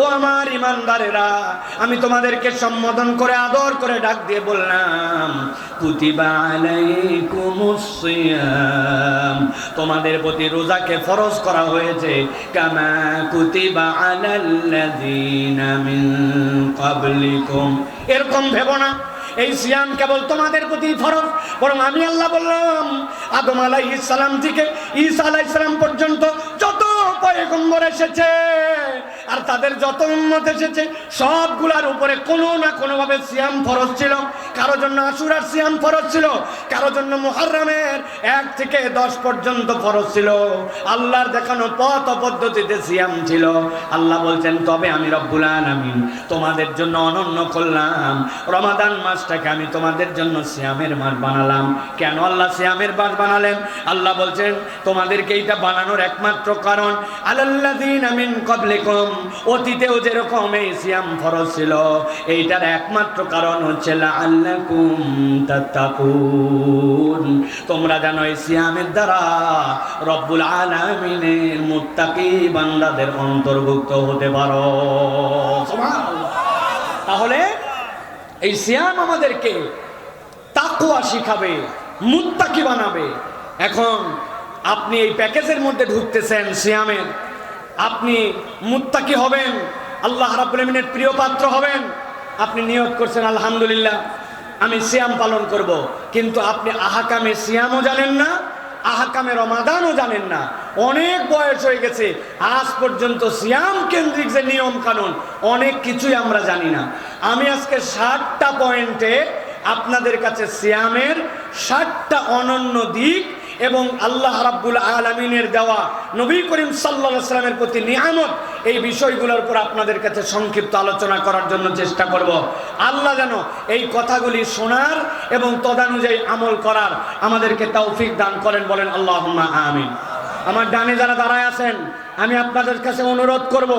ও আমার ঈমানদারেরা, আমি তোমাদেরকে সম্বোধন করে আদর করে ডাক দিয়ে বললাম, কুতিবা আলাইকুমুস সিয়াম, তোমাদের প্রতি রোজাকে ফরজ করা হয়েছে, কামা কুতিবা আলাল্লাযীনা মিন ক্বাবলিকুম। এরকম ভেবো না এই সিয়াম কেবল তোমাদের প্রতি ফরজ, বরং আমি আল্লাহ বললাম আদম আলাইহিস সালাম থেকে ঈসা আলাইহিস সালাম পর্যন্ত যত পয়গম্বর এসেছে আর তাদের যত উম্মত এসেছে সবগুলার উপরে কোনো না কোনোভাবে সিয়াম ফরজ ছিল। কারো জন্য আশুরার সিয়াম ফরজ ছিল, কারো জন্য মুহররমের 1 থেকে 10 পর্যন্ত ফরজ ছিল। আল্লাহর দেখানো পথ পদ্ধতিতে সিয়াম ছিল। আল্লাহ বলছেন, তবে আমি রব্বুল আলামিন তোমাদের জন্য অনন্য করলাম রমাদান মাসটাকে, আমি তোমাদের জন্য সিয়ামের মাস বানালাম। কেন আল্লাহ সিয়ামের মাস বানালেন? আল্লাহ বলছেন, তোমাদেরকে এইটা বানানোর একমাত্র কারণ, আলাল্লাযীনা মিন ক্বাবলিকুম, অতীতেও যেরকম এই সিয়াম ফরজ ছিল, এইটার একমাত্র কারণ হচ্ছে লাআল্লাকুম তাত্তাকুন, তোমরা জানো এই সিয়ামের দ্বারা রব্বুল আলামিনের মুত্তাকি বান্দাদের অন্তর্ভুক্ত হতে পারো। সুবহানাল্লাহ। তাহলে এই সিয়াম আমাদেরকে তাকওয়া শিখাবে, মুত্তাকি বানাবে। এখন আপনি এই প্যাকেজের মধ্যে ঢুকতেছেন সিয়ামের, আপনি মুত্তাকি হবেন, আল্লাহ রাব্বুল আলামিনের প্রিয় পাত্র হবেন। আপনি নিয়ত করছেন আলহামদুলিল্লাহ আমি সিয়াম পালন করব, কিন্তু আপনি আহকামে সিয়ামও জানেন না, আহকামে রমাদানও জানেন না। অনেক বয়স হয়ে গেছে, আজ পর্যন্ত সিয়াম কেন্দ্রিক যে নিয়ম কানুন অনেক কিছুই আমরা জানি না। আমি আজকে 60টা পয়েন্টে আপনাদের কাছে সিয়ামের 60টা অনন্য দিক এবং আল্লাহ রাব্বুল আলামিনের দেওয়া নবী করিম সাল্লাল্লাহু আলাইহি ওয়াসাল্লামের প্রতি নিয়ামত, এই বিষয়গুলোর উপর আপনাদের কাছে সংক্ষিপ্ত আলোচনা করার জন্য চেষ্টা করব। আল্লাহ যেন এই কথাগুলি শোনার এবং তদানুযায়ী আমল করার আমাদেরকে তৌফিক দান করেন, বলেন আল্লাহুম্মা আমিন। আমার ডানে যারা দাঁড়ায় আছেন, আমি আপনাদের কাছে অনুরোধ করব,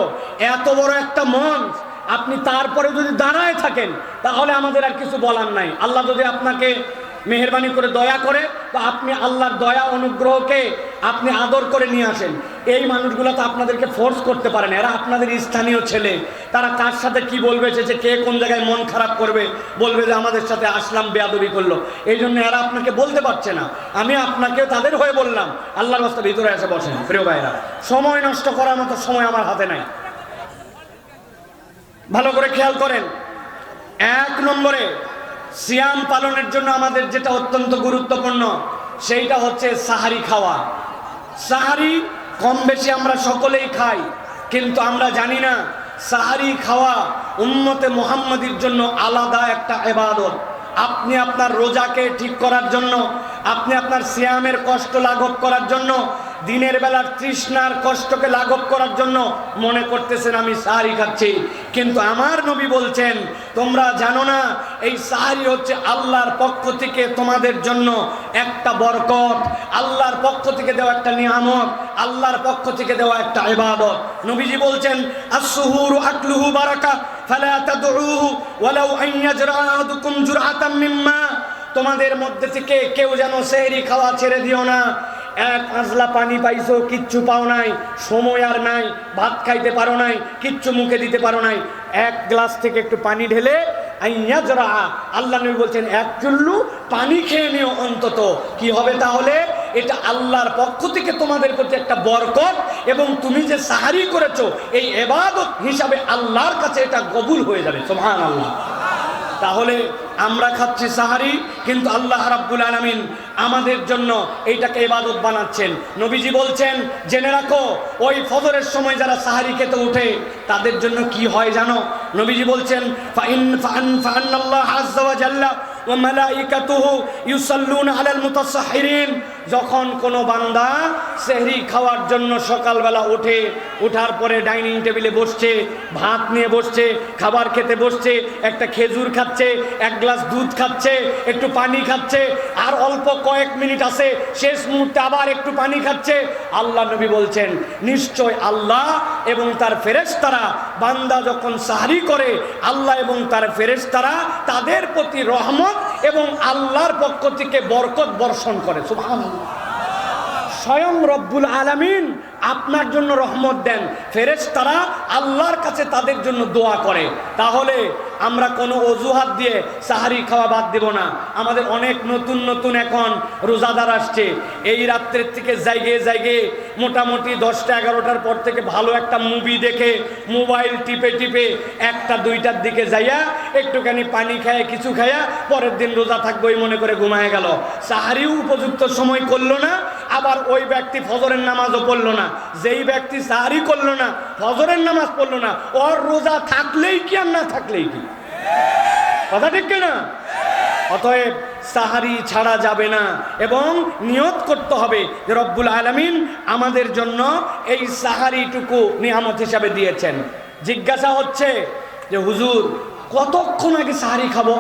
এত বড় একটা মঞ্চ, আপনি তারপরে যদি দাঁড়ায় থাকেন তাহলে আমাদের আর কিছু বলার নাই। আল্লাহ যদি আপনাকে মেহেরবানি করে দয়া করে, বা আপনি আল্লাহর দয়া অনুগ্রহকে আপনি আদর করে নিয়ে আসেন। এই মানুষগুলো তো আপনাদেরকে ফোর্স করতে পারেন, এরা আপনাদের স্থানীয় ছেলে, তারা কার সাথে কি বলবে, সে কে কোন জায়গায় মন খারাপ করবে, বলবে যে আমাদের সাথে আসলাম বেয়াদবি করলো, এই জন্য এরা আপনাকে বলতে পারছে না। আমি আপনাকে তাদের হয়ে বললাম, আল্লাহর রাস্তার ভিতরে এসে বসেন। প্রিয় ভাইরা, সময় নষ্ট করার মতো সময় আমার হাতে নাই। ভালো করে খেয়াল করেন, 1 নম্বরে সিয়াম পালনের জন্য আমাদের যেটা অত্যন্ত গুরুত্বপূর্ণ সেইটা হচ্ছে সাহারি খাওয়া। সাহারি কম বেশি আমরা সকলেই খাই, কিন্তু আমরা জানি না সাহারি খাওয়া উম্মতে মুহাম্মাদির জন্য আলাদা একটা ইবাদত। আপনি আপনার রোজাকে ঠিক করার জন্য, আপনি আপনার সিয়ামের কষ্ট লাঘব করার জন্য, দিনের বেলার তৃষ্ণার কষ্টকে লাঘব করার জন্য মনে করতেছেন আমি সাহারি খাচ্ছি, কিন্তু আমার নবী বলছেন তোমরা জানো না এই সাহারি হচ্ছে আল্লাহর পক্ষ থেকে তোমাদের জন্য একটা বরকত, আল্লাহর পক্ষ থেকে দেওয়া একটা নিয়ামত, আল্লাহর পক্ষ থেকে দেওয়া একটা ইবাদত। নবীজি বলছেন আস-সুহুরু আকলুহু বারাকা ফালা তাদউহু ওয়ালাউ আন ইয়াজরা আহাদুকুম জুরআতাম মিম্মা, তোমাদের মধ্যে থেকে কেউ যেন সেহরি খাওয়া ছেড়ে দিও না। 1 আঁজলা পানি পাইছো, কিচ্ছু পাও নাই, সময় আর নাই, ভাত খাইতে পারো নাই, কিচ্ছু মুখে দিতে পারো নাই, 1 গ্লাস থেকে একটু পানি ঢেলে আইয়াজরা, আল্লাহ নবী বলছেন 1 চুল্লু পানি খেয়ে নিও অন্তত। কি হবে তাহলে? এটা আল্লাহর পক্ষ থেকে তোমাদের প্রতি একটা বরকত, এবং তুমি যে সাহারি করেছো এই ইবাদত হিসাবে আল্লাহর কাছে এটা কবুল হয়ে যাবে। সুবহানাল্লাহ। তাহলে আমরা খাচ্ছি সাহারি, কিন্তু আল্লাহ রাব্বুল আলামিন আমাদের জন্য এইটাকে ইবাদত বানাচ্ছেন। নবীজি বলছেন জেনে রাখো, ওই ফজরের সময় যারা সাহারি খেতে উঠে তাদের জন্য কি হয় জানো? নবীজি বলছেন ফাআন্নাল্লাহ আযজা ওয়া জাল্লা ওয়া মালাইকাতুহু ইউসাল্লুনা আলাল মুতাসাহহিরিন, যখন কোনো বান্দা সেহরি খাওয়ার জন্য সকালবেলা ওঠে, ওঠার পরে ডাইনিং টেবিলে বসছে, ভাত নিয়ে বসছে, খাবার খেতে বসছে, একটা খেজুর খাচ্ছে, 1 গ্লাস দুধ খাচ্ছে, একটু পানি খাচ্ছে, আর অল্প কয়েক মিনিট আছে, শেষ মুহূর্তে আবার একটু পানি খাচ্ছে, আল্লাহ নবী বলছেন নিশ্চয় আল্লাহ এবং তার ফেরেশতারা বান্দা যখন সাহরি করে, আল্লাহ এবং তার ফেরেশতারা তাদের প্রতি রহমত এবং আল্লাহর পক্ষ থেকে বরকত বর্ষণ করে। সুবহানাল্লাহ। স্বয়ং রব্বুল আলামিন আপনার জন্য রহমত দেন, ফেরেশতারা আল্লাহর কাছে তাদের জন্য দোয়া করে। তাহলে আমরা কোনো অজুহাত দিয়ে সাহারি খাওয়া বাদ দেব না। আমাদের অনেক নতুন নতুন এখন রোজাদার আসছে, এই রাত্রের থেকে জায়গায় মোটামুটি 10টা 11টার পর থেকে ভালো একটা মুভি দেখে মোবাইল টিপে 1টা 2টার দিকে যাইয়া একটুখানি পানি খায় কিছু খায়া পরের দিন রোজা থাকবো এই মনে করে ঘুমায় গেল। সাহারিও উপযুক্ত সময় করলো না, আবার ওই ব্যক্তি ফজরের নামাজও পড়লো না। যেই ব্যক্তি সাহারি করলো না, ফজরের নামাজ পড়লো না, ওর রোজা থাকলেই কি আর না থাকলেই কি? কথা ঠিক কিনা? অতএব সাহারি ছাড়া যাবে না এবং নিয়ত করতে হবে যে রব্বুল আলামিন আমাদের জন্য এই সাহারিটুকু নিয়ামত হিসাবে দিয়েছেন। জিজ্ঞাসা হচ্ছে যে হুজুর কতক্ষণ আগে সাহারি খাবো?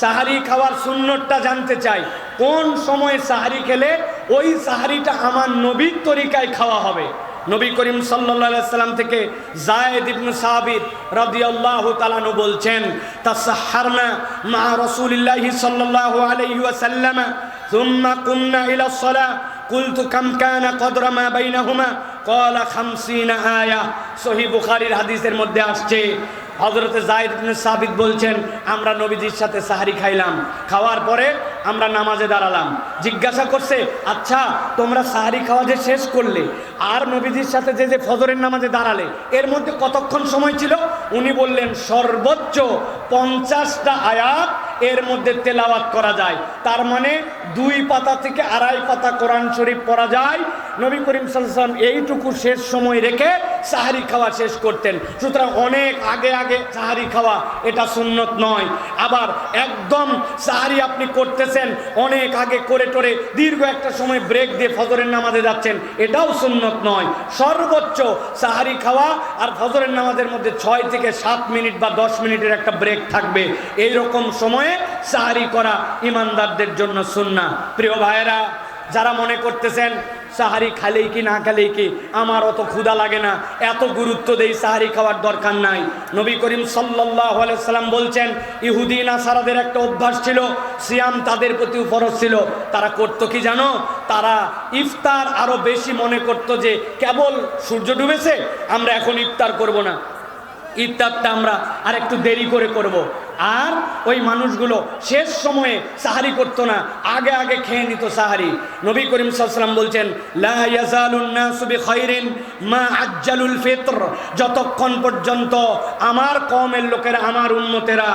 সাহারি খাওয়ার সুন্নতটা জানতে চাই। কোন সময় সাহারি খেলে ওই সাহারিটা আমার নবীর তরিকায় খাওয়া হবে? নবী করিম সাল্লাল্লাহু আলাইহি সাল্লাম থেকে যায়েদ ইবনে সাবিত রাদিয়াল্লাহু তাআলা আনহু বলছেন, তাসাহহারনা মা রাসূলিল্লাহি সাল্লাল্লাহু আলাইহি ওয়াসাল্লাম সুম্মা কুন্না ইলা সালাহ কুলতু কাম কানা কদরা মা বাইনাহুমা ক্বালা 50 আয়া। সহিহ বুখারীর হাদিসের মধ্যে আসছে, হযরতে যায়েদ ইবনে সাবিত বলছেন, আমরা নবীজির সাথে সাহারি খাইলাম, খাওয়ার পরে আমরা নামাজে দাঁড়ালাম। জিজ্ঞাসা করছে, আচ্ছা তোমরা সাহারি খাওয়া যে শেষ করলে আর নবীজির সাথে যে ফজরের নামাজে দাঁড়ালে এর মধ্যে কতক্ষণ সময় ছিল? উনি বললেন সর্বোচ্চ 50টা আয়াত এর মধ্যে তেলাওয়াত করা যায়। তার মানে 2 পাতা থেকে 2.5 পাতা কোরআন শরীফ পড়া যায়। নবী করিম সাল্লাল্লাহু আলাইহি ওয়াসাল্লাম এইটুকু শেষ সময় রেখে সাহারি খাওয়া শেষ করতেন। সুতরাং অনেক আগে সাহারি খাওয়া এটা সুন্নত নয়। আবার একদম সাহারি আপনি করতেছেন, অনেক আগে করে টোরে দীর্ঘ একটা সময় ব্রেক দিয়ে ফজরের নামাজে যাচ্ছেন, এটাও সুন্নত নয়। সর্বোচ্চ সাহারি খাওয়া আর ফজরের নামাজের মধ্যে 6 থেকে 7 মিনিট বা 10 মিনিটের একটা ব্রেক থাকবে। এই রকম সময়ে সাহারি করা ইমানদারদের জন্য সুন্নাহ। প্রিয় ভাইয়েরা, যারা মনে করতেছেন সাহারি খালেই কি না খালেই কি, আমার অত ক্ষুধা লাগে না, এত গুরুত্ব দেই, সাহারি খাওয়ার দরকার নাই। নবী করিম সাল্লাল্লাহু আলাইহি সাল্লাম বলছেন, ইহুদি নাসারাদের একটা অভ্যাস ছিল, সিয়াম তাদের প্রতি ফরজ ছিল। তারা করতো কি জানো? তারা ইফতার আরো বেশি মনে করতো যে কেবল সূর্য ডুবেছে, আমরা এখন ইফতার করব না, ইফতারটা আমরা আর একটু দেরি করে করব। আর ওই মানুষগুলো শেষ সময়ে সাহারি করতো না, আগে খেয়ে নিত সাহারি। নবী করিম সাল্লাল্লাহু আলাইহি ওয়াসাল্লাম বলছেন, লা ইয়াজালুন নাসু বিখাইরিন মা আজ্জালুল ফিতর। যতক্ষণ পর্যন্ত আমার কওমের লোকেরা, আমার উম্মতেরা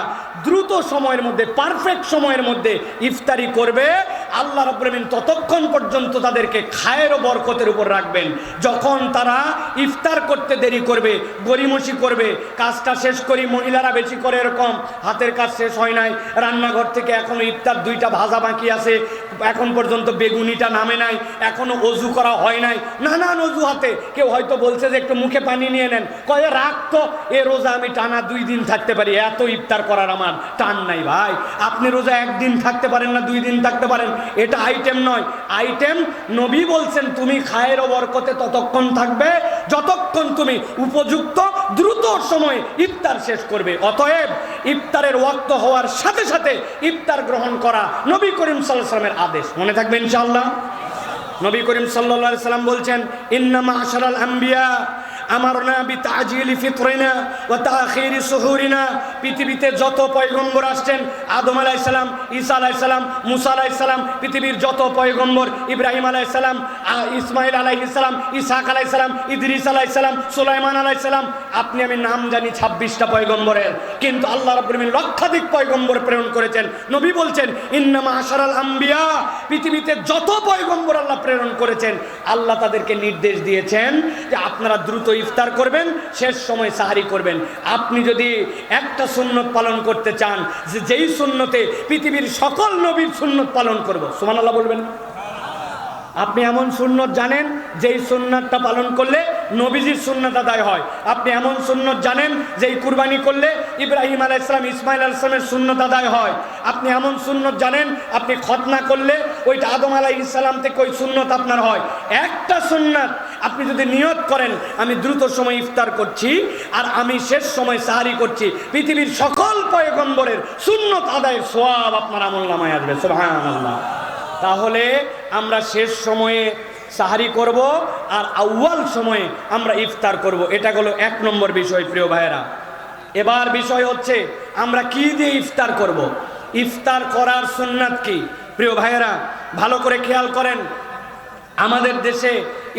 দ্রুত সময়ের মধ্যে, পারফেক্ট সময়ের মধ্যে ইফতারি করবে, আল্লাহ রাব্বুল আলামিন ততক্ষণ পর্যন্ত তাদেরকে খায়ের ও বরকতের উপর রাখবেন। যখন তারা ইফতার করতে দেরি করবে, গড়িমসি করবে, কাজটা শেষ করি, মহিলারা বেশি করে এরকম হাতের কাজ শেষ হয় নাই, রান্নাঘর থেকে এখনো ইফতার 2টা ভাজা বাকি আছে, এখন পর্যন্ত বেগুনিটা নামে নাই, এখনো অজু করা হয় নাই, নানান অজুহাতে কেউ হয়তো বলছে যে একটু মুখে পানি নিয়ে নেন, কয়ে রাখতো এ রোজা আমি টানা 2 দিন থাকতে পারি, এত ইফতার করার আমার টান নাই। ভাই, আপনি রোজা 1 দিন থাকতে পারেন না, 2 দিন থাকতে পারেন, এটা আইটেম নয়। আইটেম নবী বলছেন তুমি খায়ের ও বরকতে ততক্ষণ থাকবে যতক্ষণ তুমি উপযুক্ত দ্রুত সময়ে ইফতার শেষ করবে। অতএব ইফতারের ওয়াক্ত হওয়ার সাথে সাথে ইফতার গ্রহণ করা নবী করিম সাল্লাল্লাহু আলাইহি ওয়াসাল্লামের আদেশ। মনে থাকবে ইনশাআল্লাহ। নবী করিম সাল্লাল্লাহু আলাইহি ওয়াসাল্লাম বলছেন, ইন্না মা'শারাল আম্বিয়া আমারনা বিতাজিলি ফিতরিনা ওয়া তাখিরি সুহুরিনা। পৃথিবীতে যত পয়গম্বর আসছেন, আদম আলাইহিস সালাম, ঈসা আলাইহিস সালাম, মুসা আলাইহিস সালাম, পৃথিবীর যত পয়গম্বর, ইব্রাহিম আলাইহিস সালাম, ইসমাইল আলাইহিস সালাম, ইসহাক আলাইহিস সালাম, ইদ্রিস আলাইহিস সালাম, সুলাইমান আলাইহিস সালাম, আপনি আমি নাম জানি 26টা পয়গম্বরের, কিন্তু আল্লাহ রাব্বুল আলামিন লক্ষাধিক পয়গম্বর প্রেরণ করেছেন। নবী বলছেন, ইন্না মা'শারাল আম্বিয়া, পৃথিবীতে যত পয়গম্বর আল্লাহ প্রেরণ করেছেন, আল্লাহ তাদেরকে নির্দেশ দিয়েছেন যে আপনারা দ্রুত ইফতার করবেন, শেষ সময় সাহারি করবেন। আপনি যদি একটা সুন্নত পালন করতে চান, যে যেই সুন্নতে পৃথিবীর সকল নবীর সুন্নত পালন করব, সুবহানাল্লাহ বলবেন। আপনি এমন সুন্নত জানেন যেই সুন্নাতটা পালন করলে নবীজির সুন্নাত আদায় হয়। আপনি এমন সুন্নত জানেন যেই কুরবানি করলে ইব্রাহিম আলাইহিস সালাম, ইসমাইল আলাইহিস সালামের সুন্নত আদায় হয়। আপনি এমন সুন্নত জানেন আপনি খতনা করলে ওইটা আদম আলাইহিস সালাম থেকে ওই সুন্নত আপনার হয়। একটা সুন্নাত আপনি যদি নিয়ত করেন আমি দ্রুত সময় ইফতার করছি আর আমি শেষ সময় সাহারি করছি, পৃথিবীর সকল পয়গম্বরের সুন্নত আদায়ের সওয়াব আপনার আমলনামায় আসবে। সুবহানাল্লাহ। তাহলে আমরা শেষ সময়ে সাহারি করব আর আউয়াল সময়ে আমরা ইফতার করব। এটা হলো 1 নম্বর বিষয় প্রিয় ভাইয়েরা। এবার বিষয় হচ্ছে আমরা কি দিয়ে ইফতার করব। ইফতার করার সুন্নাত কি প্রিয় ভাইয়েরা, ভালো করে খেয়াল করেন। আমাদের দেশে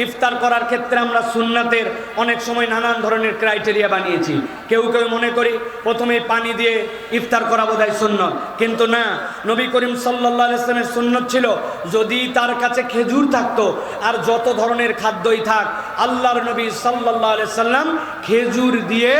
ইফতার করার ক্ষেত্রে আমরা সুন্নাতের অনেক সময় নানান ধরনের ক্রাইটেরিয়া বানিয়েছি। কেউ কেউ মনে করি প্রথমে পানি দিয়ে ইফতার করা বোধহয় সুন্নত, কিন্তু না, নবী করিম সাল্লাল্লাহু আলাইহি ওয়াসাল্লামের সুন্নত ছিল যদি তার কাছে খেজুর থাকতো আর যত ধরনের খাদ্যই থাক, আল্লাহর নবী সাল্লাল্লাহু আলাইহি ওয়াসাল্লাম খেজুর দিয়ে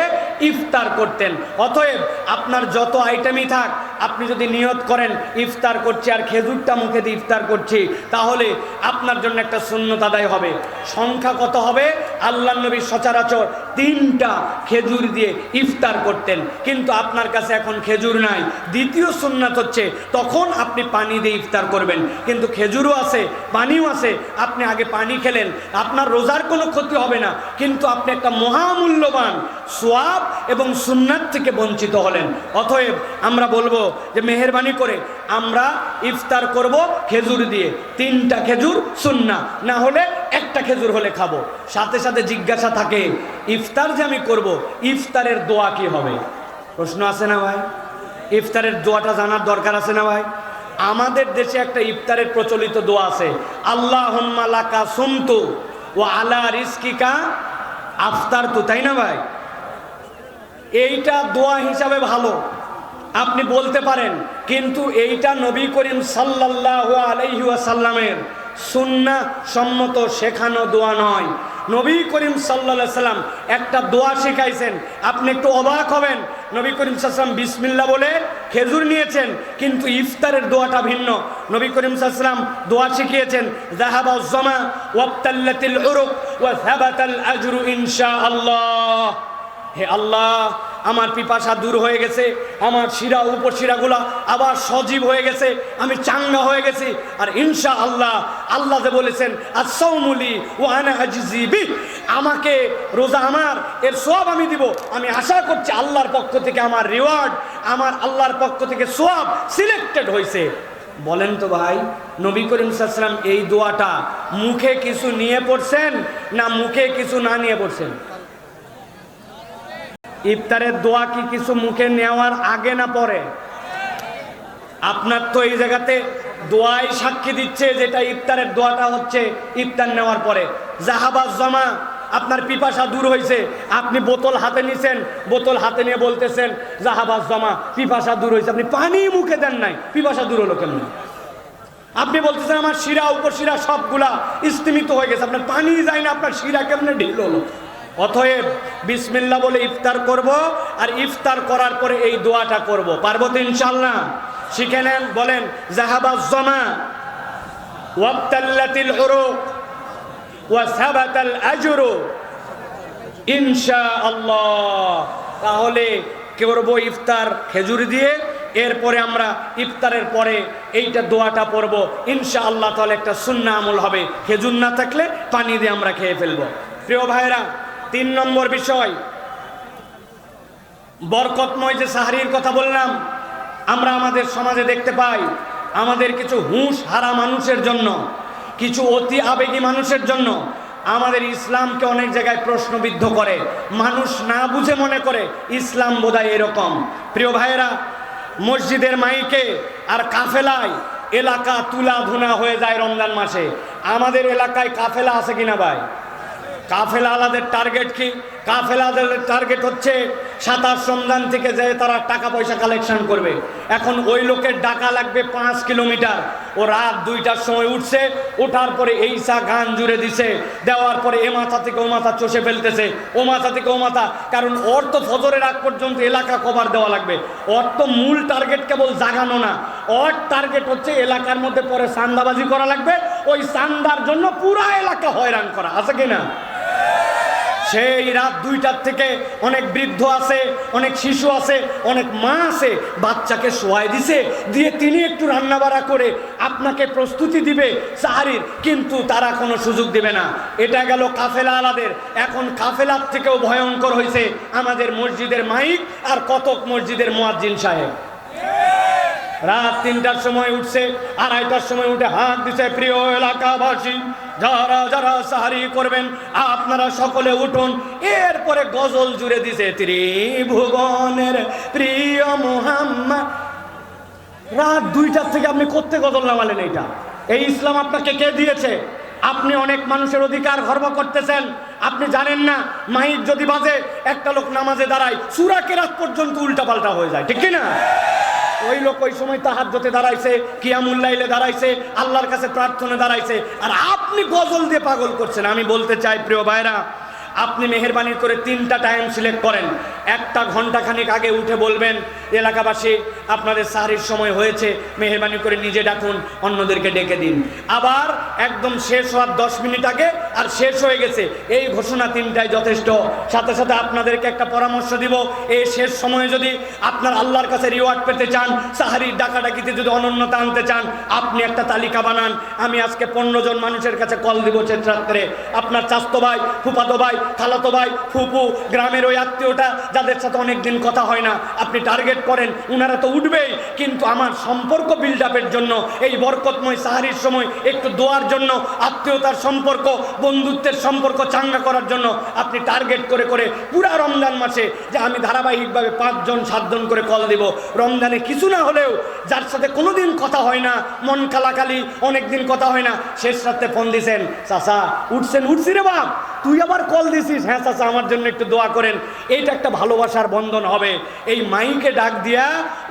ইফতার করতেন। অতএব আপনার যত আইটেমই থাক, আপনি যদি নিয়ত করেন ইফতার করছি আর খেজুরটা মুখে দিয়ে ইফতার করছি, তাহলে আপনার জন্য একটা সুন্নত আদায় হবে। সংখ্যা কত হবে? আল্লাহর নবী সচরাচর 3টা খেজুর দিয়ে ইফতার করতেন, কিন্তু আপনার কাছে এখন খেজুর নাই। দ্বিতীয় সুন্নাত হচ্ছে তখন আপনি পানি দিয়ে ইফতার করবেন, কিন্তু খেজুরও আছে পানিও আছে, আপনি আগে পানি খেলেন, আপনার রোজার কোনো ক্ষতি হবে না, কিন্তু আপনি একটা মহামূল্যবান সওয়াব এবং সুন্নাত থেকে বঞ্চিত হলেন। অতএব আমরা বলবো যে মেহেরবানি করে আমরা ইফতার করব খেজুর দিয়ে। 3টা খেজুর সুন্নাহ, না হলে একটা খেজুর হলে খাবো। সাথে সাথে জিজ্ঞাসা থাকে ইফতার যে আমি করব, ইফতারের দোয়া কি হবে? প্রশ্ন আছে না ভাই? ইফতারের দোয়াটা জানার দরকার আছে না ভাই? আমাদের দেশে একটা ইফতারের প্রচলিত দোয়া আছে, আল্লাহুম্মা লাকা সুমতু ওয়া আলা রিজকিকা আফতারতু, তাই না ভাই? এইটা দোয়া হিসাবে ভালো, আপনি বলতে পারেন, কিন্তু এইটা নবী করিম সাল্লাল্লাহু আলাইহি ওয়াসাল্লামের সুন্নাহ সম্মত শেখানো দোয়া নয়। নবী করিম সাল্লাল্লাহু আলাইহি সাল্লাম একটা দোয়া শিখাইছেন, আপনি একটু অবাক হবেন। নবী করিম সাল্লাল্লাহু আলাইহি সাল্লাম বিসমিল্লাহ বলে খেজুর নিয়েছেন, কিন্তু ইফতারের দোয়াটা ভিন্ন। নবী করিম সাল্লাল্লাহু আলাইহি সাল্লাম দোয়া শিখিয়েছেন, যাহাবাজ জামা ওয়াবতাল্লাতিল উরুক ওয়া সাবাতাল আজরু ইনশাআল্লাহ। হে আল্লাহ, আমার পিপাসা দূর হয়ে গেছে, আমার শিরা উপশিরাগুলা আবার সজীব হয়ে গেছে, আমি চাঙ্গা হয়ে গেছি, আর ইনশাআল্লাহ আল্লাহ যে বলেছেন আসসাউমুলি ওয়া আনা আজজি বি, আমাকে রোজা আমার এর সওয়াব আমি দিব, আমি আশা করছি আল্লাহর পক্ষ থেকে আমার রিওয়ার্ড, আমার আল্লাহর পক্ষ থেকে সওয়াব সিলেক্টেড হয়েছে। বলেন তো ভাই, নবী করিম সাল্লাল্লাহু আলাইহি ওয়াসাল্লাম এই দোয়াটা মুখে কিছু নিয়ে পড়ছেন না মুখে কিছু না নিয়ে পড়ছেন? ইফতারের দোয়া কি কিছু মুখে নেওয়ার আগে না পরে? আপনার তো এই জায়গাতে দোয়াই সাক্ষী দিচ্ছে যেটা ইফতারের দোয়াটা হচ্ছে ইফতার নেওয়ার পরে। যাহাবাজ জামা, আপনার পিপাসা দূর হয়েছে, আপনি বোতল হাতে নিছেন, বোতল হাতে নিয়ে বলতেছেন যাহাবাজ জামা, পিপাসা দূর হয়েছে, আপনি পানি মুখে দেন নাই, পিপাসা দূর হলো কেমন? আপনি বলতেছেন আমার শিরা উপশিরা সবগুলা স্তিমিত হয়ে গেছে, আপনার পানি যায় না, আপনার শিরা কেমনে ঢিল হলো? অতএব বিসমিল্লাহ বলে ইফতার করব, আর ইফতার করার পরে এই দোয়াটা করব। পারবো তো ইনশাআল্লাহ? শিখে নেন, বলেন যাহাবাজ জামা ওয়াবতাল্লাতিল উরুক ওয়া সাবাতাল আজরু ইনশাআল্লাহ। তাহলে করব ইফতার খেজুর দিয়ে, এরপরে আমরা ইফতারের পরে এইটা দোয়াটা পড়ব ইনশাআল্লাহ। তাহলে একটা সুন্নাহ আমল হবে, খেজুর না থাকলে পানি দিয়ে আমরা খেয়ে ফেলবো। প্রিয় ভাইরা, 3 নম্বর বিষয়, বরকতময় যে সাহারির কথা বললাম, আমরা আমাদের সমাজে দেখতে পাই আমাদের কিছু হুঁশ হারা মানুষের জন্য, কিছু অতি আবেগী মানুষের জন্য আমাদের ইসলামকে অনেক জায়গায় প্রশ্নবিদ্ধ করে। মানুষ না বুঝে মনে করে ইসলাম বোধহয় এরকম। প্রিয় ভাইয়েরা, মসজিদের মাইকে আর কাফেলায় এলাকা তুলা ধুনা হয়ে যায় রমজান মাসে। আমাদের এলাকায় কাফেলা আছে কিনা ভাই? কাফেলা আলাদের টার্গেট কি? কাফেলাদের টার্গেট হচ্ছে 27 রমজান থেকে যে তারা টাকা পয়সা কালেকশন করবে। এখন ওই লোকের ডাকা লাগবে 5 কিলোমিটার, ও রাত 2টার সময় উঠছে, ওঠার পরে এইসা গান জুড়ে দিছে, দেওয়ার পরে এ মাথা থেকে ও মাথা চষে ফেলতেছে, ও মাথা থেকে ও মাথা, কারণ ওর তো ফজরের আগ পর্যন্ত এলাকা কভার দেওয়া লাগবে। ওর তো মূল টার্গেট কেবল জাগানো না, ওর টার্গেট হচ্ছে এলাকার মধ্যে পরে চান্দাবাজি করা লাগবে, ওই চান্দার জন্য পুরা এলাকা হয়রান করা। আছে কিনা? সেই রাত 2টার থেকে অনেক বৃদ্ধ আছে, অনেক শিশু আছে, অনেক মা আছে, বাচ্চাকে শোয়াই দিছে, দিয়ে তিনি একটু রান্নাবাড়া করে আপনাকে প্রস্তুতি দিবে সাহারির, কিন্তু তারা কোনো সুযোগ দিবে না। এটা গেল কাফেলা আলাদের। এখন কাফেলার থেকেও ভয়ঙ্কর হয়েছে আমাদের মসজিদের মাইক আর কতক মসজিদের মুয়াজ্জিন সাহেব। রাত 3টার সময় উঠছে, 2:30টার সময় উঠে হাত দিছে, প্রিয় এলাকাবাসী যারা যারা সাহারি করবেন আপনারা সকলে উঠুন। এরপরে গজল জুড়ে দিছে, ত্রিভুবনের প্রিয় মুহাম্মদ। রাত 2টার থেকে আপনি করতে গজল নামালেন? এইটা এই ইসলাম আপনাকে কে দিয়েছে? আপনি অনেক মানুষের অধিকার খর্ব করতেছেন, আপনি জানেন না। মাইক যদি বাজে, একটা লোক নামাজে দাঁড়ায়, সূরা কেরাত পর্যন্ত উল্টাপাল্টা হয়ে যায়, ঠিক কি না? ওই লোক ওই সময় তাহাজ্জুদে দাঁড়াইছে, কিয়ামুল লাইলে দাঁড়াইছে, আল্লাহর কাছে প্রার্থনা দাঁড়াইছে, আর আপনি গজল দিয়ে পাগল করছেন। আমি বলতে চাই প্রিয় ভাইরা, আপনি মেহেরবানি করে 3টা টাইম সিলেক্ট করেন। 1 ঘন্টা খানিক আগে উঠে বলবেন, এলাকাবাসী আপনাদের সাহরির সময় হয়েছে, মেহেরবানি করে নিজে ডাকুন, অন্যদেরকে ডেকে দিন। আবার একদম শেষ হওয়ার 10 মিনিট আগে, আর শেষ হয়ে গেছে, এই ঘোষণা 3টাই যথেষ্ট। সাথে সাথে আপনাদেরকে একটা পরামর্শ দিব, এই শেষ সময়ে যদি আপনার আল্লাহর কাছে রিওয়ার্ড পেতে চান, সাহারির ডাকাডাকিতে যদি অনন্যতা আনতে চান, আপনি একটা তালিকা বানান। আমি আজকে 15 জন মানুষের কাছে কল দিব রাত্রে। আপনার চাচতো ভাই, ফুফাতো ভাই, খালাতো ভাই, ফুপু, গ্রামের ওই আত্মীয়টা যাদের সাথে অনেকদিন কথা হয় না, আপনি টার্গেট করেন। উনারা তো উঠবেই, কিন্তু আমার সম্পর্ক বিল্ড আপের জন্য, এই বরকতময় সাহারির সময় একটু দোয়ার জন্য, আত্মীয়তার সম্পর্ক, বন্ধুত্বের সম্পর্ক চাঙ্গা করার জন্য আপনি টার্গেট করে করে পুরা রমজান মাসে যে আমি ধারাবাহিকভাবে 5 জন 7 জন করে কল দিব। রমজানে কিছু না হলেও যার সাথে কোনোদিন কথা হয় না, মন কালাকালি, অনেকদিন কথা হয় না, শেষ রাতে ফোন দিছেন, চাচা উঠছেন? উঠছি রে বাপ, তুই আবার কল দিছিস? হ্যাঁ চাচা, আমার জন্য একটু দোয়া করেন। এইটা একটা ভালোবাসার বন্ধন হবে। এই মাইকে ডাক দিয়া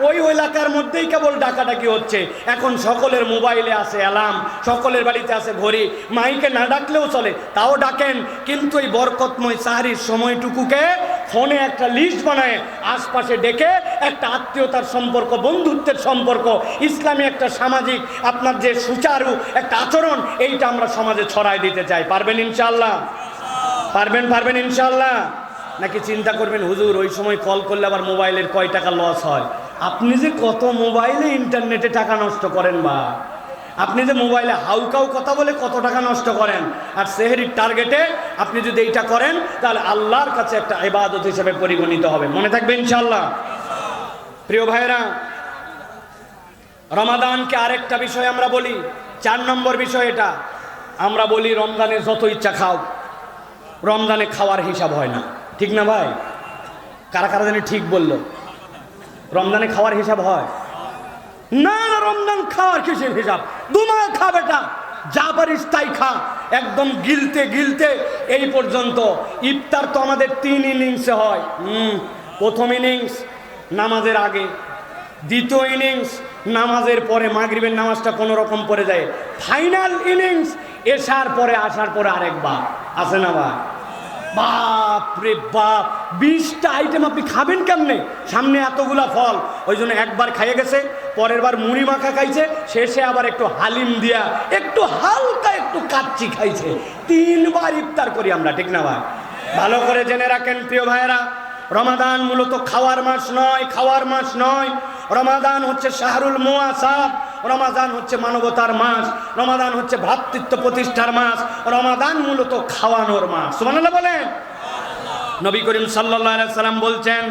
ওই এলাকার মধ্যেই কেবল ডাকাডাকি হচ্ছে। এখন সকলের মোবাইলে আছে অ্যালার্ম, সকলের বাড়িতে আছে ঘড়ি, মাইকে না ডাকলেও চলে, তাও ডাকেন। কিন্তু এই বরকতময় সাহারির সময়টুকুকে ফোনে একটা লিস্ট বানায় আশপাশে ডেকে একটা আত্মীয়তার সম্পর্ক, বন্ধুত্বের সম্পর্ক, ইসলামী একটা সামাজিক আপনার যে সুচারু একটা আচরণ, এইটা আমরা সমাজে ছড়ায় দিতে চাই। পারবেন ইনশাআল্লাহ? পারবেন ইনশাআল্লাহ? নাকি চিন্তা করবেন হুজুর ওই সময় কল করলে আবার মোবাইলের কয় টাকা লস হয়? আপনি যে কত মোবাইলে ইন্টারনেটে টাকা নষ্ট করেন, বা আপনি যে মোবাইলে হাউকাউ কথা বলে কত টাকা নষ্ট করেন, আর সেহরির টার্গেটে আপনি যদি এইটা করেন, তাহলে আল্লাহর কাছে একটা ইবাদত হিসেবে পরিগণিত হবে। মনে থাকবে ইনশাআল্লাহ? প্রিয় ভাইরা, রমাদানকে আরেকটা বিষয় আমরা বলি, 4 নম্বর বিষয় এটা। আমরা বলি রমজানে যত ইচ্ছা খাও, রমজানে খাওয়ার হিসাব হয় না, ঠিক না ভাই? কারা কারা জানি ঠিক বললো? রমজানে খাওয়ার হিসাব হয় না। রমজান খাওয়ার কিসের হিসাব? দুমায় খা বেটা, যা পারিস তাই খা, একদম গিলতে গিলতে এই পর্যন্ত। ইফতার তো আমাদের 3 ইনিংসে হয়। প্রথম ইনিংস নামাজের আগে, দ্বিতীয় ইনিংস নামাজের পরে, মাগরিবের নামাজটা কোনো রকম পড়ে যায়, ফাইনাল ইনিংস এশার পরে, আসার পরে আরেকবার। আছে না ভাই? বাপ রে বাপ, 20টা আইটেম আপনি খাবেন কেমনে? সামনে এতগুলা ফল। ওই জন্য একবার খাইয়ে গেছে, পরের বার মুড়ি মাখা খাইছে, শেষে আবার একটু হালিম দিয়া একটু হালকা একটু কাচ্চি খাইছে। 3 বার ইফতার করি আমরা, ঠিক না ভাই? ভালো করে জেনে রাখেন প্রিয় ভাইয়েরা, রমাদান মূলত খাওয়ার মাস নয়, খাওয়ার মাস নয়। রমাদান হচ্ছে শাহরুল মুআসাব, রমাদান হচ্ছে মানবতার মাস, রমাদান হচ্ছে ভ্রাতৃত্ব প্রতিষ্ঠার মাস, রমাদান মূলত খাওয়ানোর মাস। সুবহানাল্লাহ বলেন। নবী করিম সাল্লাল্লাহু আলাইহি সাল্লাম বলছেন,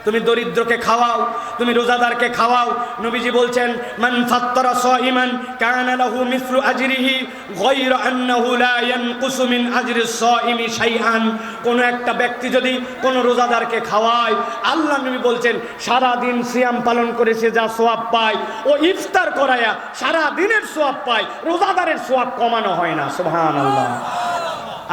তুমি দরিদ্রকে খাওয়াও, তুমি রোজাদারকে খাওয়াও। নবীজি বলছেন, মান ফাত্তারা সাইমান কানা লাহু মিসলু আজরিহি গায়রা আন্নাহু লা ইয়ানকুসু মিন আজরিস সাইমি শাইআন। কোন একটা ব্যক্তি যদি কোন রোজাদারকে খাওয়ায়, আল্লাহ নবী বলছেন সারা দিন সিয়াম পালন করে সে যা সওয়াব পায়, ও ইফতার করায়া সারা দিনের সওয়াব পায়, রোজাদারের সওয়াব কমানো হয় না। সুবহানাল্লাহ।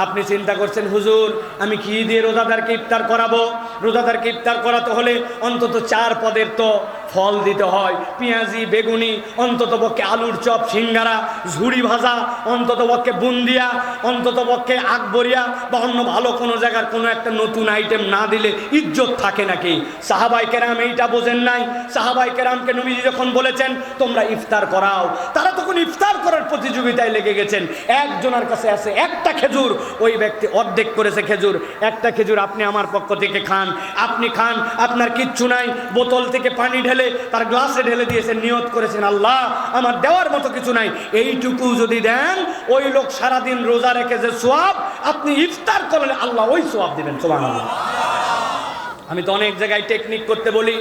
আপনি চিন্তা করছেন হুজুর আমি কি দিয়ে রোজাদারকে ইফতার করাবো? রোজাদারকে ইফতার করাতে হলে অন্তত 4 পদের তো ফল দিতে হয়, পেঁয়াজি, বেগুনি, অন্তত পক্ষে আলুর চপ, সিঙ্গারা, ঝুড়ি ভাজা, অন্তত পক্ষে বুন্দিয়া, অন্তত পক্ষে আকবরিয়া বা অন্য ভালো কোনো জায়গার কোনো একটা নতুন আইটেম না দিলে ইজ্জত থাকে নাকি? সাহাবায়ে কেরাম এইটা বোঝেন নাই। সাহাবায়ে কেরামকে নবীজি যখন বলেছেন তোমরা ইফতার করাও, তারা তখন ইফতার করার প্রতিযোগিতায় লেগে গেছেন। একজনের কাছে আছে একটা খেজুর, ওই ব্যক্তি অর্ধেক করেছে খেজুর। একটা খেজুর আপনি আমার পক্ষ থেকে খান, আপনি খান, আপনার কিচ্ছু নাই। বোতল থেকে পানি ঢেলে তার গ্লাসে ঢেলে দিয়েছেন, নিয়ত করেছেন আল্লাহ আমার দেওয়ার মতো কিছু নাই, এইটুকু যদি দেন, ওই লোক সারাদিন রোজা রেখে যে সওয়াব, আপনি ইফতার করলে আল্লাহ ওই সওয়াব দিবেন। সুবহানাল্লাহ। আমি তো অনেক জায়গায় টেকনিক করতে বলি,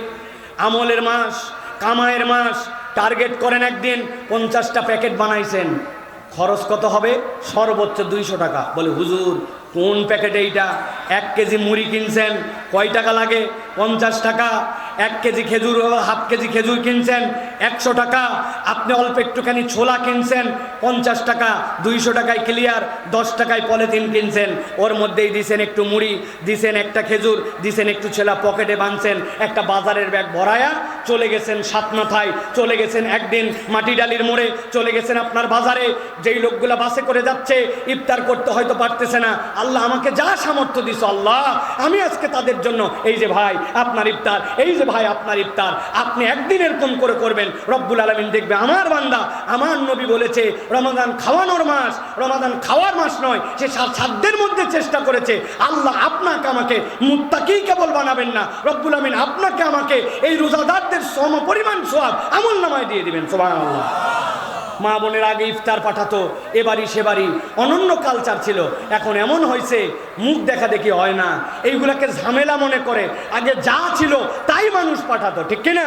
আমলের মাস, কামায়ের মাস, টার্গেট করেন একদিন 50টা প্যাকেট বানাইছেন, খরচ কত হবে? সর্বোচ্চ 200 টাকা। বলে হুজুর কোন প্যাকেট এইটা? 1 কেজি মুড়ি কিনছেন, কয় টাকা লাগে? 50 টাকা। 1 কেজি খেজুর, হাফ কেজি খেজুর কিনছেন, 100 টাকা। আপনি অল্প একটুখানি ছোলা কিনছেন, 50 টাকা। 200 টাকায় ক্লিয়ার। 10 টাকায় পলিথিন কিনছেন, ওর মধ্যেই দিছেন একটু মুড়ি, দিছেন একটা খেজুর, দিছেন একটু ছোলা, পকেটে বাঁধছেন, একটা বাজারের ব্যাগ ভরায়া চলে গেছেন সাতমাথায়, চলে গেছেন একদিন মাটিডালির মোড়ে, চলে গেছেন আপনার বাজারে। যেই লোকগুলা বাসে করে যাচ্ছে, ইফতার করতে হয়তো পারতেছে না, আল্লাহ আমাকে যা সামর্থ্য দিছ আল্লাহ, আমি আজকে তাদের জন্য এই যে ভাই আপনার ইফতার, এই যে ভাই আপনার ইফতার, আপনি একদিন এরকম করে করবেন, রব্বুল আলামিন দেখবে আমার বান্দা, আমার নবী বলেছে রমাদান খাওয়ানোর মাস, রমাদান খাওয়ার মাস নয়, সে সাধ্যের মধ্যে চেষ্টা করেছে। আল্লাহ আপনাকে আমাকে মুত্তাকি কেবল বানাবেন না, রব্বুল আলামিন আপনাকে আমাকে এই রোজাদারদের সম পরিমাণ সওয়াব আমল নামায় দিয়ে দিবেন। সুবহানাল্লাহ। মা বোনের আগে ইফতার পাঠাতো, এবারই সেবারই অনন্য কালচার ছিল। এখন এমন হয়েছে মুখ দেখা দেখি হয় না, এইগুলাকে ঝামেলা মনে করে আগে যা ছিল তাই মানুষ পাঠাতো, ঠিক কিনা?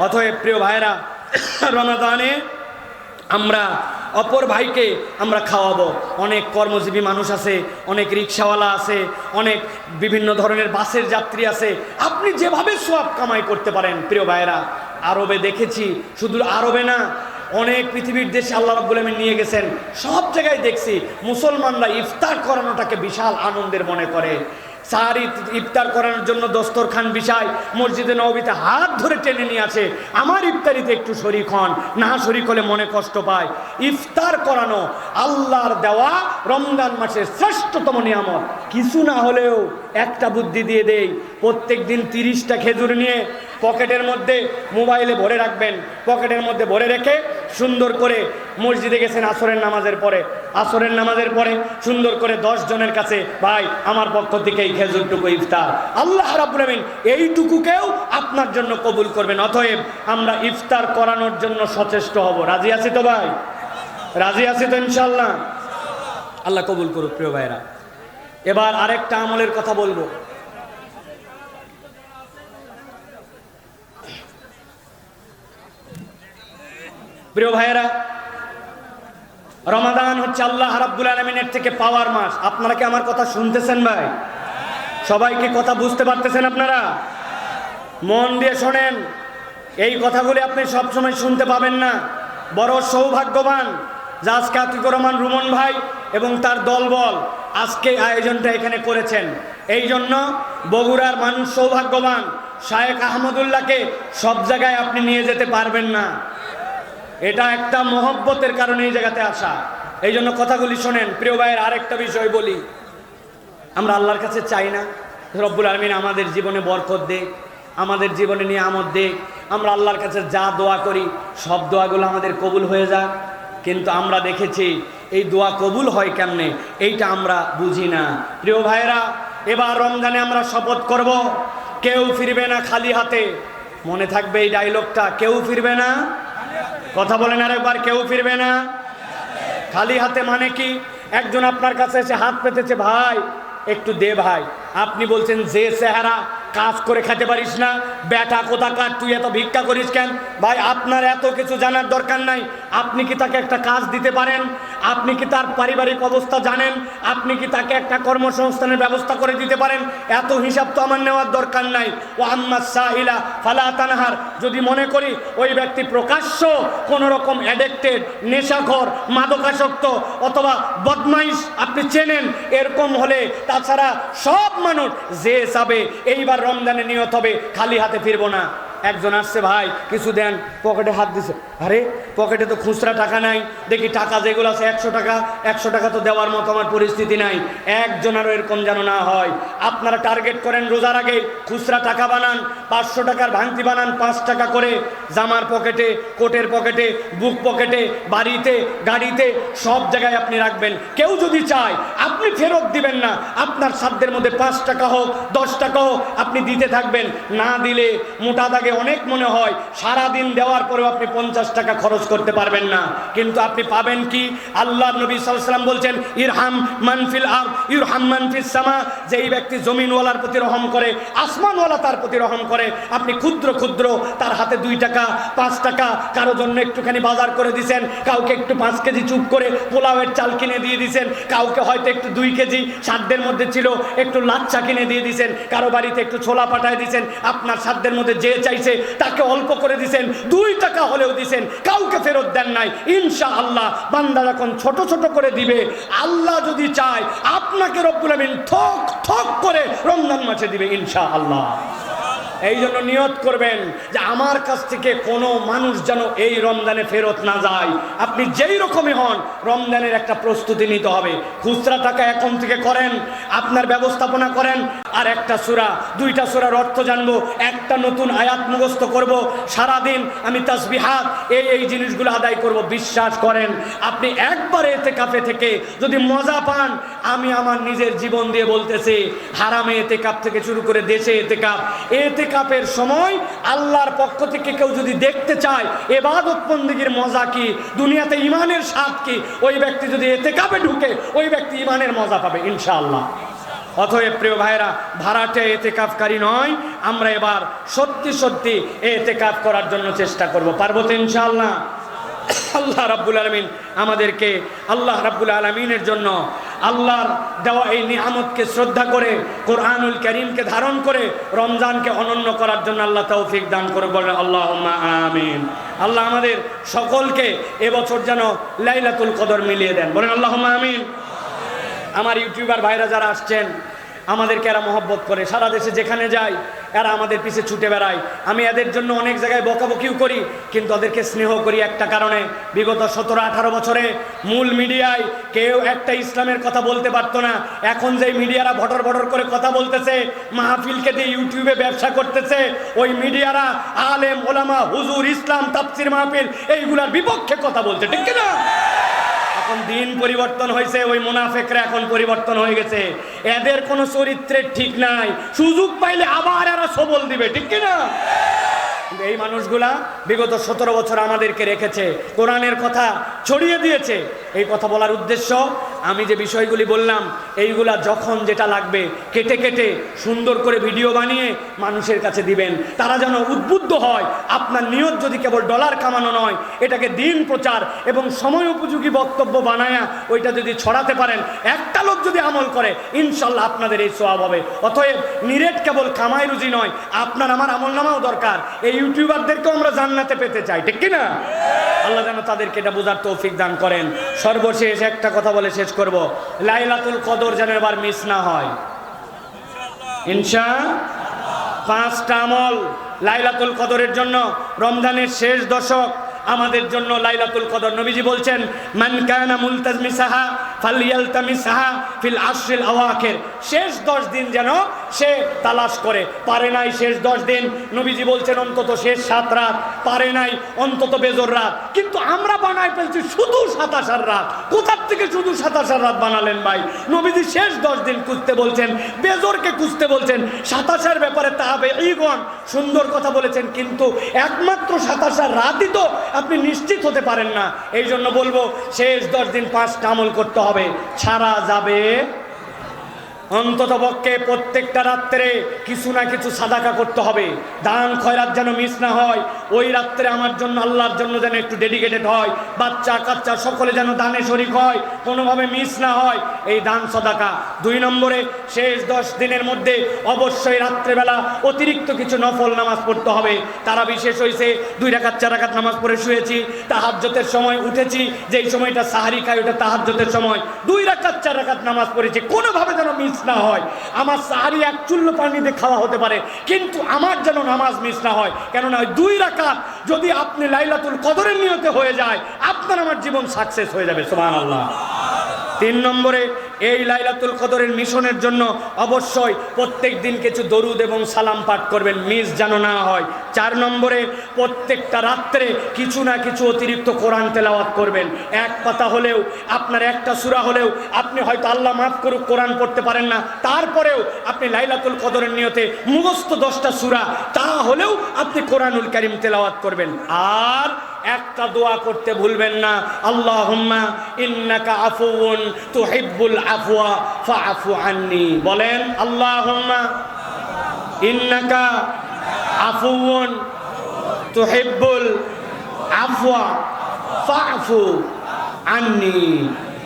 অতএব প্রিয় ভাইরা, রমাদানে আমরা অপর ভাইকে আমরা খাওয়াবো। অনেক কর্মজীবী মানুষ আছে, অনেক রিক্সাওয়ালা আছে, অনেক বিভিন্ন ধরনের বাসের যাত্রী আছে, আপনি যেভাবে সওয়াব কামাই করতে পারেন। প্রিয় ভাইরা, আরবে দেখেছি, শুধু আরবে না, অনেক পৃথিবীর দেশে আল্লাহ রাব্বুল আলামিন নিয়ে গেছেন, সব জায়গায় দেখছি মুসলমানরা ইফতার করানোটাকে বিশাল আনন্দের মনে করে। সাহারি ইফতার করানোর জন্য দস্তরখান বিছায়, মসজিদে নববীতে হাত ধরে টেনে নিয়ে আসে, আমার ইফতারিতে একটু শরীক হন, না শরীক হলে মনে কষ্ট পায়। ইফতার করানো আল্লাহর দেওয়া রমজান মাসের শ্রেষ্ঠতম নিয়ামত। কিছু না হলেও একটা বুদ্ধি দিয়ে দেই, প্রত্যেক দিন 30টা খেজুর নিয়ে পকেটের মধ্যে মোবাইলে ভরে রাখবেন, পকেটের মধ্যে ভরে রেখে সুন্দর করে মসজিদে গেছেন আসরের নামাজের পরে, আসরের নামাজের পরে সুন্দর করে 10 জনের কাছে, ভাই আমার পক্ষ থেকে এই খেজুরটুকু ইফতার, আল্লাহ রাব্বুল আলামিন এইটুকুকেও আপনার জন্য কবুল করবেন। অতএব আমরা ইফতার করানোর জন্য সচেষ্ট হব। রাজি আছি তো ভাই? রাজি আছি তো ইনশাআল্লাহ? আল্লাহ কবুল করুক। প্রিয় ভাইরা, এবার আরেকটা আমলের কথা বলবো। প্রিয় ভাইয়েরা, রমাদান হচ্ছে আল্লাহ রাব্বুল আলামিনের থেকে পাওয়ার মাস। আপনারা কি আমার কথা শুনতেছেন ভাই? সবাইকে কথা বুঝতে পারতেছেন আপনারা? মন দিয়ে শোনেন, এই কথাগুলি আপনি সবসময় শুনতে পাবেন না। বড় সৌভাগ্যবান যে আজকে আতিকুর রহমান রুমন ভাই এবং তার দলবল আজকে আয়োজনটা এখানে করেছেন। এই জন্য বগুড়ার মানুষ সৌভাগ্যবান। শায়েখ আহমদুল্লাহকে সব জায়গায় আপনি নিয়ে যেতে পারবেন না, এটা একটা মহব্বতের কারণে এই জায়গাতে আসা। এই জন্য কথাগুলি শোনেন। প্রিয় ভাইয়ের আরেকটা বিষয় বলি, আমরা আল্লাহর কাছে চাই না রব্বুল আলামিন আমাদের জীবনে বরকত দেখ, আমাদের জীবনে নিয়ামত দেখ, আমরা আল্লাহর কাছে যা দোয়া করি সব দোয়াগুলো আমাদের কবুল হয়ে যাক? কিন্তু আমরা দেখেছি এই দোয়া কবুল হয় কেমনে, এইটা আমরা বুঝি না। প্রিয় ভাইয়েরা, এবার রমজানে আমরা শপথ করব, কেউ ফিরবে না খালি হাতে। মনে থাকবে এই ডায়লগটা, কেউ ফিরবে না। কথা বলেন আরেকবার, কেউ ফিরবে না খালি হাতে। মানে কি? একজন আপনার কাছে এসে হাত পেতেছে, ভাই একটু দে ভাই, আপনি বলছেন যে চেহারা, কাজ করে খেতে পারিস না, বেটা কোথাকার, তুই এত ভিক্ষা করিস কেন? ভাই আপনার এত কিছু জানার দরকার নাই। আপনি কি তাকে একটা কাজ দিতে পারেন? আপনি কি তার পারিবারিক অবস্থা জানেন? আপনি কি তাকে একটা কর্মসংস্থানের ব্যবস্থা করে দিতে পারেন? এত হিসাব তো আমার নেওয়ার দরকার নাই। ও আম্মাস সাইলা ফালা তানহার, যদি মনে করি ওই ব্যক্তি প্রকাশ্য কোনো রকম অ্যাডিক্টেড, নেশাখোর, মাদকাসক্ত অথবা বদমাইশ আপনি চেনেন, এরকম হলে তাছাড়া সব মানুষ যে যাবে এইবার রমজানে নিয়ত হবে খালি হাতে ফিরবো না। একজন আসছে, ভাই কিছু দেন, পকেটে হাত দিছে, আরে পকেটে তো খুচরা টাকা নাই, দেখি টাকা যেগুলো আছে 100 টাকা, 100 টাকা তো দেওয়ার মতো আমার পরিস্থিতি নাই। একজনেরও এরকম যেন না হয়। আপনারা টার্গেট করেন রোজার আগে খুচরা টাকা বানান, 500 টাকার ভাঙতি বানান, 5 টাকা করে জামার পকেটে, কোটের পকেটে, বুক পকেটে, বাড়িতে, গাড়িতে, সব জায়গায় আপনি রাখবেন। কেউ যদি চায় আপনি ফেরত দিবেন না, আপনার সাধ্যের মধ্যে 5 টাকা হোক 10 টাকা হোক আপনি দিতে থাকবেন। না দিলে মোটা দাগে অনেক মনে হয়, সারাদিন দেওয়ার পরেও আপনি 50 টাকা খরচ করতে পারবেন না, কিন্তু আপনি পাবেন কি? আল্লাহর নবী সাল্লাল্লাহু আলাইহি ওয়াসাল্লাম বলছেন, ইরহাম মান ফিল আরদ ইরহাম মান ফিস সামা। যেই ব্যক্তি জমিনওয়ালার প্রতি রহম করে, আসমানওয়ালা তার প্রতি রহম করে। আপনি ক্ষুদ্র ক্ষুদ্র তার হাতে 2 টাকা 5 টাকা, কারো জন্য একটুখানি বাজার করে দিয়েছেন, কাউকে একটু 5 কেজি চুপ করে পোলাওয়ের চাল কিনে দিয়ে দিয়েছেন, কাউকে হয়তো একটু 2 কেজি সাধ্যের মধ্যে ছিল একটু লাচ্ছা কিনে দিয়ে দিয়েছেন, কারো বাড়িতে একটু ছোলা পাঠায় দিয়েছেন, আপনার সাধ্যের মধ্যে যে চাইছে তাকে অল্প করে দিয়েছেন, 2 টাকা হলেও দিয়েছেন, কাউকে ফেরত দেন নাই। ইনশাআল্লাহ বান্দা যখন ছোট ছোট করে দিবে, আল্লাহ যদি চায় আপনাকে রব্বুল আমিন ঠক ঠক করে রমজান মাসে দিবে ইনশাআল্লাহ। এই জন্য নিয়ত করবেন যে আমার কাছ থেকে কোনো মানুষ যেন এই রমজানে ফেরত না যায়। আপনি যেই রকমই হন, রমজানের একটা প্রস্তুতি নিতে হবে। খুচরা টাকা এখন থেকে করেন, আপনার ব্যবস্থাপনা করেন। আর একটা সূরা, 2টা সূরার অর্থ জানবো, একটা নতুন আয়াত মুখস্থ করব, সারাদিন আমি তাসবিহাত এই জিনিসগুলো আদায় করব। বিশ্বাস করেন, আপনি একবার এতেকাফে থেকে যদি মজা পান, আমি আমার নিজের জীবন দিয়ে বলতেছি, হারামে এতেকাফ থেকে শুরু করে দেশে এতেকাফের সময় আল্লাহর পক্ষ থেকে কেউ যদি দেখতে চায় ইবাদত বন্দেগীর মজা কি, দুনিয়াতে ঈমানের স্বাদ কি, ওই ব্যক্তি যদি এতেকাফে ঢুকে, ওই ব্যক্তি ঈমানের মজা পাবে ইনশাআল্লাহ। অতএব প্রিয় ভাইরা, ভাড়াটে এতেকাফকারী নয়, আমরা এবার সত্যি সত্যি এতেকাফ করার জন্য চেষ্টা করব। পারবো তো ইনশাআল্লাহ? আল্লাহ রাব্বুল আলামিন আমাদেরকে, আল্লাহ রাব্বুল আলামিনের জন্য আল্লাহর দেওয়া এই নিয়ামতকে শ্রদ্ধা করে, কোরআনুল কারীমকে ধারণ করে রমজানকে অনন্য করার জন্য আল্লাহ তৌফিক দান করে। বলেন আল্লাহুম্মা আমিন। আল্লাহ আমাদের সকলকে এবছর যেন লাইলাতুল কদর মিলিয়ে দেন। বলেন আল্লাহুম্মা আমিন। আমার ইউটিউবার ভাইরা যারা আসছেন, আমাদেরকে এরা মহব্বত করে, সারা দেশে যেখানে যায় এরা আমাদের পিছে ছুটে বেড়ায়। আমি এদের জন্য অনেক জায়গায় বকাবকিও করি, কিন্তু ওদেরকে স্নেহ করি একটা কারণে, বিগত 17-18 বছরে মূল মিডিয়ায় কেউ একটা ইসলামের কথা বলতে পারতো না। এখন যে মিডিয়ারা ভটর ভটর করে কথা বলতেছে, মাহফিলকে দিয়ে ইউটিউবে ব্যবসা করতেছে, ওই মিডিয়ারা আলেম ওলামা হুজুর ইসলাম তাফসীর মাহফিল এইগুলার বিপক্ষে কথা বলছে, ঠিক না? এখন দিন পরিবর্তন হয়েছে, ওই মুনাফিকরা এখন পরিবর্তন হয়ে গেছে, এদের কোনো চরিত্রের ঠিক নাই, সুযোগ পাইলে আবার এরা সবল দিবে, ঠিক কিনা? এই মানুষগুলা বিগত 17 বছর আমাদেরকে রেখেছে, কোরআনের কথা ছড়িয়ে দিয়েছে। এই কথা বলার উদ্দেশ্য, আমি যে বিষয়গুলি বললাম এইগুলা যখন যেটা লাগবে কেটে কেটে সুন্দর করে ভিডিও বানিয়ে মানুষের কাছে দিবেন, তারা যেন উদ্বুদ্ধ হয়। আপনার নিয়ত যদি কেবল ডলার কামানো নয়, এটাকে দিন প্রচার এবং সময় উপযোগী বক্তব্য বানায়া ওইটা যদি ছড়াতে পারেন, একটা লোক যদি আমল করে, ইনশাল্লাহ আপনাদের এই সওয়াব হবে। অতএব নিরেট কেবল কামাই রুজি নয়, আপনার আমার আমলনামাও দরকার। এই ইউটিউবারদেরকেও আমরা জান্নাতে পেতে চাই, ঠিক কিনা? আল্লাহ যেন তাদেরকে এটা বোঝার তৌফিক দান করেন। সর্বশেষ একটা কথা বলে শেষ করব, লাইলাতুল কদর যেন এবার মিস না হয় ইনশাআল্লাহ। 5টা আমল লাইলাতুল কদরের জন্য, রমজানের শেষ দশক আমাদের জন্য লাইলাতুল কদর। নবীজি বলছেন, মান কানা মুলতামিসাহা ফালইয়ালতামিসাহা ফিল আশরিল আওয়াখির। শেষ 10 দিন যেন সে তালাশ করে, পারে নাই শেষ 10 দিন, নবীজি বলছেন অন্তত শেষ 7 রাত, পারে নাই অন্তত বেজর রাত। কিন্তু আমরা বানাই ফেলছি শুধু 27 রাত। কোথা থেকে শুধু 27 রাত বানালেন ভাই? নবীজি শেষ 10 দিন খুঁজতে বলছেন, বেজরকে খুঁজতে বলছেন। 27 ব্যাপারে তাবেঈগণ সুন্দর কথা বলেছেন, কিন্তু একমাত্র 27 রাতই তো আপনি নিশ্চিত হতে পারেন না। এই জন্য বলবো, শেষ 10 দিন 5টা আমল করতে হবে, ছাড়া যাবে। অন্তত পক্ষে প্রত্যেকটা রাত্রে কিছু না কিছু সাদাকা করতে হবে, দান খয়রাত যেন মিস না হয়। ওই রাত্রে আমার জন্য, আল্লাহর জন্য যেন একটু ডেডিকেটেড হয়, বাচ্চা কাচ্চা সকলে যেন দানে শরিক হয়, কোনোভাবে মিস না হয় এই দান সাদাকা। 2 নম্বরে, শেষ 10 দিনের মধ্যে অবশ্যই রাত্রেবেলা অতিরিক্ত কিছু নফল নামাজ পড়তে হবে। তারা বিশেষ হয়েছে 2 রাকাত 4 রাকাত নামাজ পড়ে শুয়েছি, তাহাজ্জুদের সময় উঠেছি, যেই সময়টা সাহারি খাই ওটা তাহাজ্জুদের সময়, 2 রাকাত 4 রাকাত নামাজ পড়েছি, কোনোভাবে যেন মিস না হয়। আমার সাহারি 1 চুল্লু পানিতে খাওয়া হতে পারে, কিন্তু আমার যেন নামাজ মিস না হয়। কেননা ওই 2 রাকাত যদি আপনি লাইলাতুল কদরের নিয়তে হয়ে যায়, আপনার আমার জীবন সাকসেস হয়ে যাবে। সুবহানাল্লাহ। 3 নম্বরে, এই লাইলাতুল কদরের মিশনের জন্য অবশ্যই প্রত্যেক দিন কিছু দরুদ এবং সালাম পাঠ করবেন, মিস যেন না হয়। 4 নম্বরে প্রত্যেকটা রাত্রে কিছু না কিছু অতিরিক্ত কোরআন তেলাওয়াত করবেন। এক পাতা হলেও, আপনার একটা সূরা হলেও, আপনি হয়তো আল্লাহ মাফ করুক কোরআন পড়তে পারেন না, তারপরেও আপনি লাইলাতুল কদরের নিয়তে মুখস্থ 10টা সূরা তা হলেও আপনি কোরআনুল কারীম তেলাওয়াত করবেন। আর একটা দোয়া করতে ভুলবেন না, আল্লাহুম্মা ইন্নাকা আফুউন তুহিব্বুল আফওয়া ফাআফু আন্নি। বলেন আল্লাহুম্মা ইন্নাকা আফুউন তুহিব্বুল আফওয়া ফাআফু আন্নি।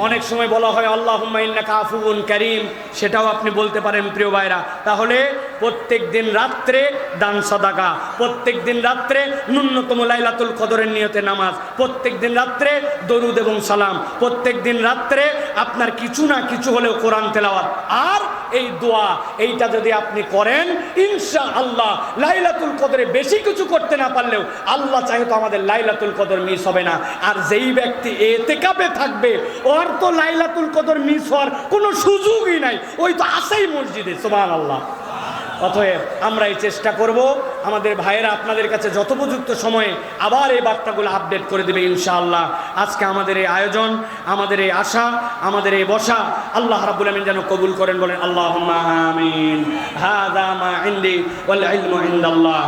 অনেক সময় বলা হয় আল্লাহুম্মা ইন্নাকা আফুউন কারীম, সেটাও আপনি বলতে পারেন প্রিয় ভাইরা। তাহলে প্রত্যেক দিন রাত্রে দান সাদাকা, প্রত্যেক দিন রাত্রে ন্যূনতম লাইলাতুল কদরের নিয়তে নামাজ, প্রত্যেক দিন রাত্রে দরুদ এবং সালাম, প্রত্যেক দিন রাত্রে আপনার কিছু না কিছু হলেও কোরআন তেলাওয়াত। আর এই দোয়া এইটা যদি আপনি করেন ইনশাআল্লাহ লাইলাতুল কদরে বেশি কিছু করতে না পারলেও আল্লাহ চাহে তো আমাদের লাইলাতুল কদর মিস হবে না। আর যেই ব্যক্তি এতেকাবে থাকবে ওর তো লাইলাতুল কদর মিস হওয়ার কোনো সুযোগই নাই, ওই তো আসেই মসজিদে। সুবহানাল্লাহ। অতএব আমরা এই চেষ্টা করব, আমাদের ভাইয়েরা আপনাদের কাছে যথোপযুক্ত সময়ে আবার এই বার্তাগুলো আপডেট করে দেবে ইনশাআল্লাহ। আজকে আমাদের এই আয়োজন, আমাদের এই আশা, আমাদের এই বসা আল্লাহ রাব্বুল আমিন যেন কবুল করেন। বলেন আল্লাহুম্মা আমিন। হাযা মা ইনদি ওয়াল ইলমু ইনদাল্লাহ।